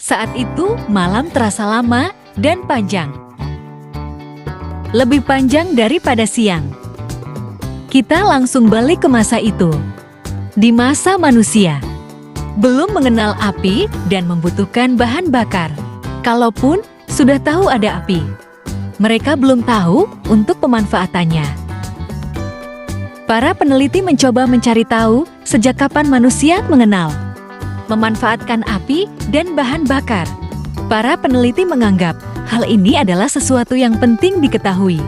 Saat itu, malam terasa lama dan panjang. Lebih panjang daripada siang. Kita langsung balik ke masa itu. Di masa manusia, belum mengenal api dan membutuhkan bahan bakar. Kalaupun sudah tahu ada api, mereka belum tahu untuk pemanfaatannya. Para peneliti mencoba mencari tahu sejak kapan manusia mengenal, memanfaatkan api dan bahan bakar. Para peneliti menganggap hal ini adalah sesuatu yang penting diketahui.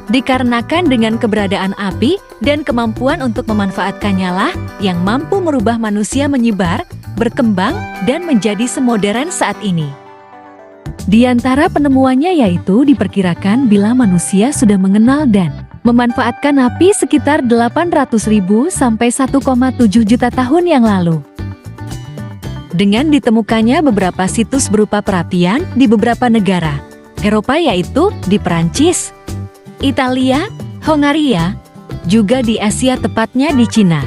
Dikarenakan dengan keberadaan api dan kemampuan untuk memanfaatkannya lah yang mampu merubah manusia menyebar, berkembang, dan menjadi semodern saat ini. Di antara penemuannya yaitu diperkirakan bila manusia sudah mengenal dan memanfaatkan api sekitar 800.000 sampai 1,7 juta tahun yang lalu. Dengan ditemukannya beberapa situs berupa perapian di beberapa negara Eropa yaitu di Perancis, Italia, Hongaria, juga di Asia tepatnya di Cina.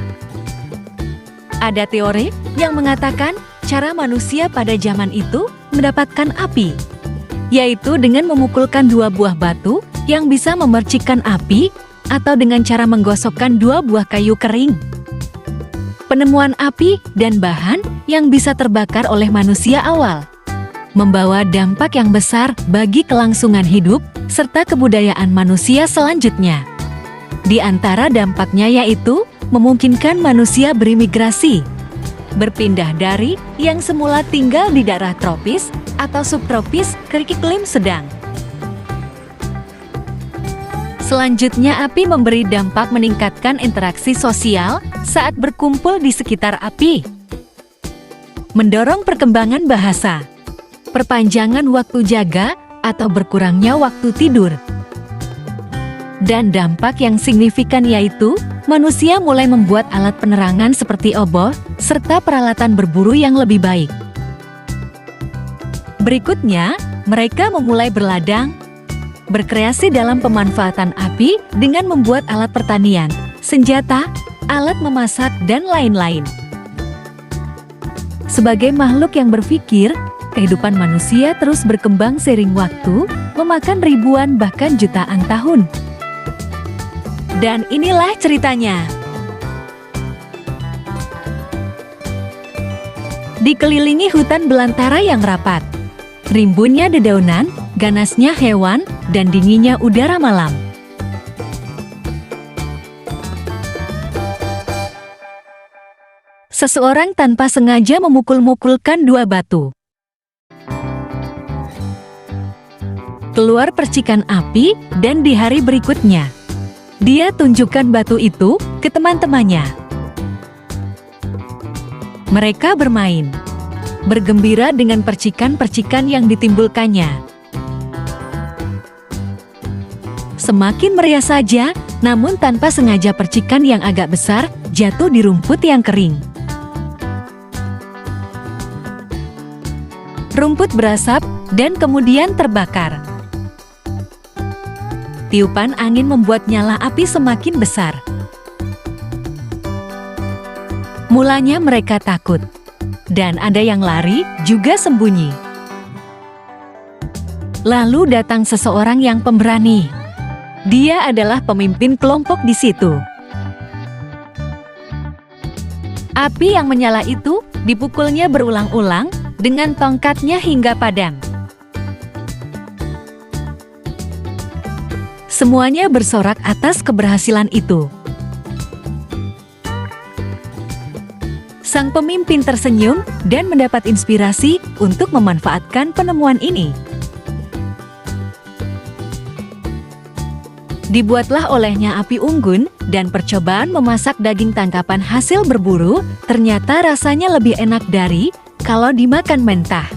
Ada teori yang mengatakan cara manusia pada zaman itu mendapatkan api, yaitu dengan memukulkan dua buah batu yang bisa memercikkan api atau dengan cara menggosokkan dua buah kayu kering. Penemuan api dan bahan yang bisa terbakar oleh manusia awal membawa dampak yang besar bagi kelangsungan hidup serta kebudayaan manusia selanjutnya. Di antara dampaknya yaitu memungkinkan manusia berimigrasi, berpindah dari yang semula tinggal di daerah tropis atau subtropis ke iklim sedang. Selanjutnya, api memberi dampak meningkatkan interaksi sosial saat berkumpul di sekitar api. Mendorong perkembangan bahasa, perpanjangan waktu jaga atau berkurangnya waktu tidur. Dan dampak yang signifikan yaitu, manusia mulai membuat alat penerangan seperti obor, serta peralatan berburu yang lebih baik. Berikutnya, mereka memulai berladang, berkreasi dalam pemanfaatan api dengan membuat alat pertanian, senjata, alat memasak, dan lain-lain. Sebagai makhluk yang berpikir, kehidupan manusia terus berkembang seiring waktu, memakan ribuan bahkan jutaan tahun. Dan inilah ceritanya. Dikelilingi hutan belantara yang rapat, rimbunnya dedaunan, ganasnya hewan, dan dinginnya udara malam. Seseorang tanpa sengaja memukul-mukulkan dua batu. Keluar percikan api, dan di hari berikutnya, dia tunjukkan batu itu ke teman-temannya. Mereka bermain, bergembira dengan percikan-percikan yang ditimbulkannya. Semakin meriah saja, namun tanpa sengaja percikan yang agak besar jatuh di rumput yang kering. Rumput berasap dan kemudian terbakar. Tiupan angin membuat nyala api semakin besar. Mulanya mereka takut, dan ada yang lari juga sembunyi. Lalu datang seseorang yang pemberani. Dia adalah pemimpin kelompok di situ. Api yang menyala itu dipukulnya berulang-ulang dengan tongkatnya hingga padam. Semuanya bersorak atas keberhasilan itu. Sang pemimpin tersenyum dan mendapat inspirasi untuk memanfaatkan penemuan ini. Dibuatlah olehnya api unggun, dan percobaan memasak daging tangkapan hasil berburu ternyata rasanya lebih enak dari kalau dimakan mentah.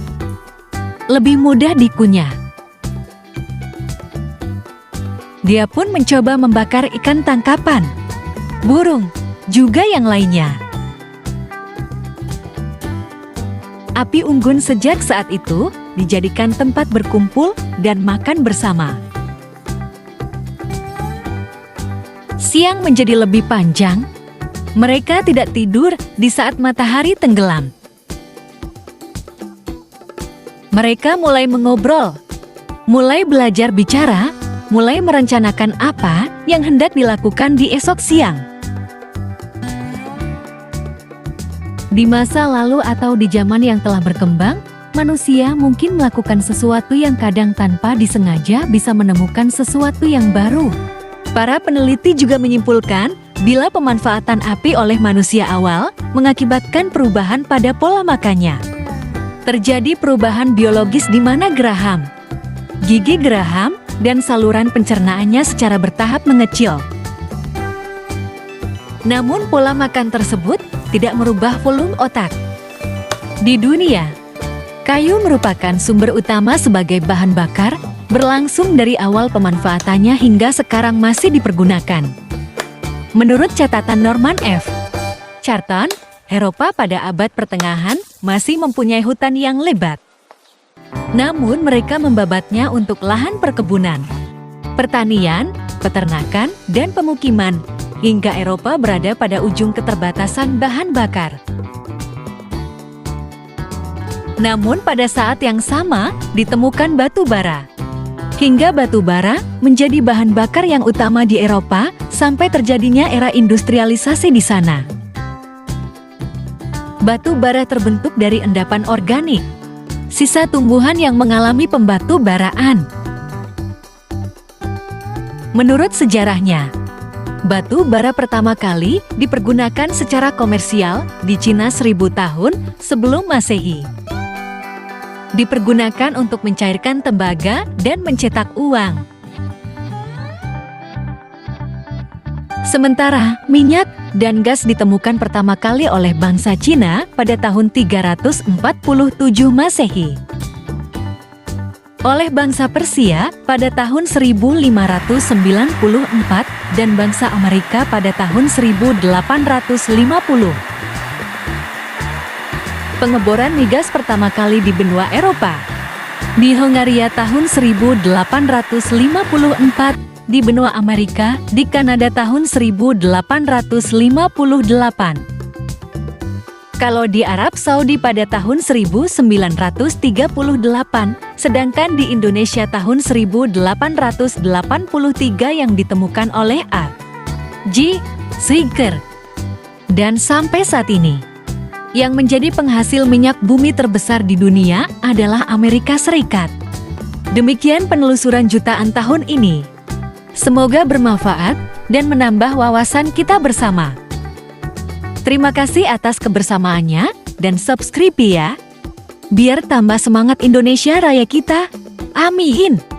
Lebih mudah dikunyah. Dia pun mencoba membakar ikan tangkapan, burung, juga yang lainnya. Api unggun sejak saat itu dijadikan tempat berkumpul dan makan bersama. Siang menjadi lebih panjang. Mereka tidak tidur di saat matahari tenggelam. Mereka mulai mengobrol, mulai belajar bicara, mulai merencanakan apa yang hendak dilakukan di esok siang. Di masa lalu atau di zaman yang telah berkembang, manusia mungkin melakukan sesuatu yang kadang tanpa disengaja bisa menemukan sesuatu yang baru. Para peneliti juga menyimpulkan, bila pemanfaatan api oleh manusia awal mengakibatkan perubahan pada pola makannya. Terjadi perubahan biologis di mana geraham, gigi geraham, dan saluran pencernaannya secara bertahap mengecil. Namun pola makan tersebut tidak merubah volume otak. Di dunia, kayu merupakan sumber utama sebagai bahan bakar, berlangsung dari awal pemanfaatannya hingga sekarang masih dipergunakan. Menurut catatan Norman F. Charton, Eropa pada abad pertengahan masih mempunyai hutan yang lebat. Namun mereka membabatnya untuk lahan perkebunan, pertanian, peternakan, dan pemukiman, hingga Eropa berada pada ujung keterbatasan bahan bakar. Namun pada saat yang sama, ditemukan batu bara. Hingga batu bara menjadi bahan bakar yang utama di Eropa sampai terjadinya era industrialisasi di sana. Batu bara terbentuk dari endapan organik, sisa tumbuhan yang mengalami pembatu baraan. Menurut sejarahnya, batu bara pertama kali dipergunakan secara komersial di Cina 1000 tahun sebelum Masehi. Dipergunakan untuk mencairkan tembaga dan mencetak uang. Sementara minyak dan gas ditemukan pertama kali oleh bangsa Cina pada tahun 347 Masehi. Oleh bangsa Persia pada tahun 1594 dan bangsa Amerika pada tahun 1850. Pengeboran migas pertama kali di benua Eropa. Di Hongaria tahun 1854, di benua Amerika, di Kanada tahun 1858. Kalau di Arab Saudi pada tahun 1938, sedangkan di Indonesia tahun 1883 yang ditemukan oleh A. J. Schricker. Dan sampai saat ini, yang menjadi penghasil minyak bumi terbesar di dunia adalah Amerika Serikat. Demikian penelusuran jutaan tahun ini. Semoga bermanfaat dan menambah wawasan kita bersama. Terima kasih atas kebersamaannya dan subscribe ya. Biar tambah semangat Indonesia Raya kita. Amin.